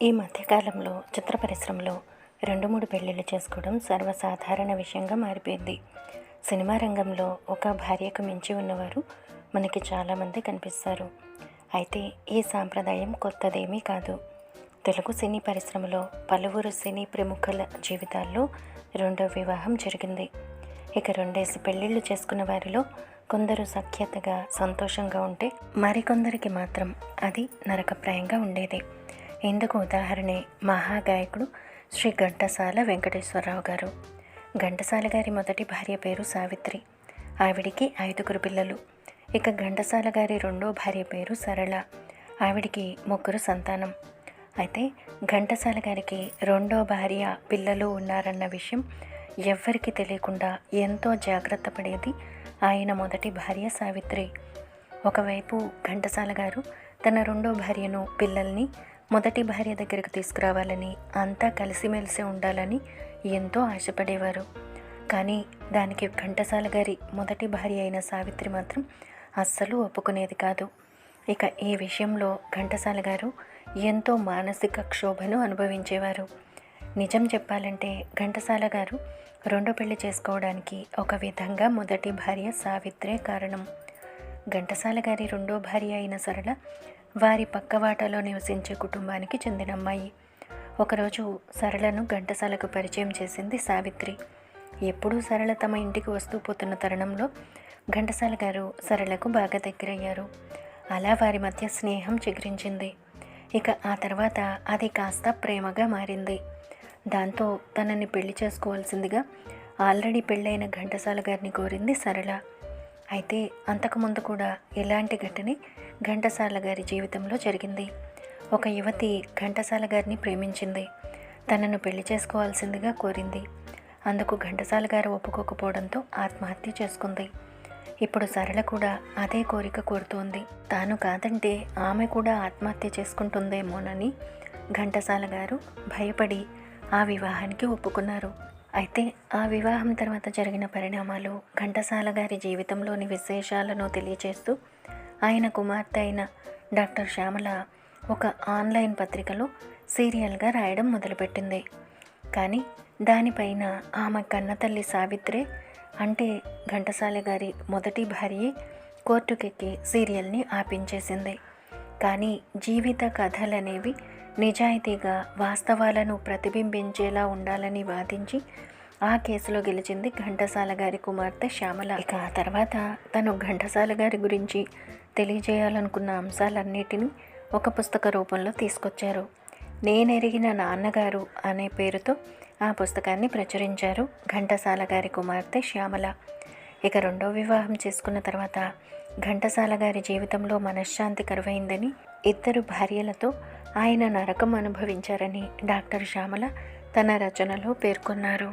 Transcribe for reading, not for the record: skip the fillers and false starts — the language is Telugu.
ఈ మధ్యకాలంలో చిత్ర పరిశ్రమలో 2-3 పెళ్ళిళ్ళు చేసుకోవడం సర్వసాధారణ విషయంగా మారిపోయింది. సినిమా రంగంలో ఒక భార్యకు మించి ఉన్నవారు మనకి చాలామంది కనిపిస్తారు. అయితే ఈ సాంప్రదాయం కొత్తదేమీ కాదు. తెలుగు సినీ పరిశ్రమలో పలువురు సినీ ప్రముఖుల జీవితాల్లో రెండో వివాహం జరిగింది. ఇక 2 పెళ్ళిళ్ళు చేసుకున్న వారిలో కొందరు సఖ్యతగా సంతోషంగా ఉంటే మరికొందరికి మాత్రం అది నరకప్రాయంగా ఉండేది. ఇందుకు ఉదాహరణే మహాగాయకుడు శ్రీ ఘంటసాల వెంకటేశ్వరరావు గారు. ఘంటసాల గారి మొదటి భార్య పేరు సావిత్రి. ఆవిడికి 5 పిల్లలు. ఇక ఘంటసాల గారి రెండో భార్య పేరు సరళ. ఆవిడికి 3 సంతానం. అయితే ఘంటసాల గారికి రెండో భార్య పిల్లలు ఉన్నారన్న విషయం ఎవ్వరికీ తెలియకుండా ఎంతో జాగ్రత్త పడేది ఆయన మొదటి భార్య సావిత్రి. ఒకవైపు ఘంటసాల గారు తన రెండో భార్యను పిల్లల్ని మొదటి భార్య దగ్గరకు తీసుకురావాలని, అంతా కలిసిమెలిసి ఉండాలని ఎంతో ఆశపడేవారు. కానీ దానికి ఘంటసాల గారి మొదటి భార్య అయిన సావిత్రి మాత్రం అస్సలు ఒప్పుకునేది కాదు. ఇక ఈ విషయంలో ఘంటసాల గారు ఎంతో మానసిక క్షోభను అనుభవించేవారు. నిజం చెప్పాలంటే ఘంటసాల గారు రెండో పెళ్లి చేసుకోవడానికి ఒక విధంగా మొదటి భార్య సావిత్రే కారణం. ఘంటసాల గారి రెండో భార్య అయిన సరళ వారి పక్కవాటలో నివసించే కుటుంబానికి చెందిన అమ్మాయి. ఒకరోజు సరళను ఘంటసాలకు పరిచయం చేసింది సావిత్రి. ఎప్పుడూ సరళ తమ ఇంటికి వస్తూ పోతున్న తరుణంలో ఘంటసాల గారు సరళకు బాగా దగ్గరయ్యారు. అలా వారి మధ్య స్నేహం చిగురించింది. ఇక ఆ తర్వాత అది కాస్త ప్రేమగా మారింది. దాంతో తనని పెళ్లి చేసుకోవాల్సిందిగా ఆల్రెడీ పెళ్ళైన ఘంటసాల గారిని కోరింది సరళ. అయితే అంతకుముందు కూడా ఇలాంటి ఘటనే ఘంటసాల గారి జీవితంలో జరిగింది. ఒక యువతి ఘంటసాల గారిని ప్రేమించింది. తనను పెళ్లి చేసుకోవాల్సిందిగా కోరింది. అందుకు ఘంటసాల గారు ఒప్పుకోకపోవడంతో ఆత్మహత్య చేసుకుంది. ఇప్పుడు సరళ కూడా అదే కోరిక కోరుతోంది. తాను కాదంటే ఆమె కూడా ఆత్మహత్య చేసుకుంటుందేమోనని ఘంటసాల గారు భయపడి ఆ వివాహానికి ఒప్పుకున్నారు. అయితే ఆ వివాహం తర్వాత జరిగిన పరిణామాలు ఘంటసాల గారి జీవితంలోని విశేషాలను తెలియచేస్తూ ఆయన కుమార్తె అయిన డాక్టర్ శ్యామల ఒక ఆన్లైన్ పత్రికలో సీరియల్గా రాయడం మొదలుపెట్టింది. కానీ దానిపైన ఆమె కన్నతల్లి సావిత్రే, అంటే ఘంటసాల గారి మొదటి భార్యే కోర్టుకెక్కి సీరియల్ని ఆపించేసింది. కానీ జీవిత కథలనేవి నిజాయితీగా వాస్తవాలను ప్రతిబింబించేలా ఉండాలని వాదించి ఆ కేసులో గెలిచింది ఘంటసాల గారి కుమార్తె శ్యామల. ఇక ఆ తర్వాత తను ఘంటసాల గారి గురించి తెలియజేయాలనుకున్న అంశాలన్నిటినీ ఒక పుస్తక రూపంలో తీసుకొచ్చారు. నేనెరిగిన నాన్నగారు అనే పేరుతో ఆ పుస్తకాన్ని ప్రచురించారు ఘంటసాల గారి కుమార్తె శ్యామల. ఇక రెండో వివాహం చేసుకున్న తర్వాత ఘంటసాల గారి జీవితంలో మనశ్శాంతి కరువైందని, 2 భార్యలతో ఆయన నరకం అనుభవించారని డాక్టర్ శ్యామల తన రచనలో పేర్కొన్నారు.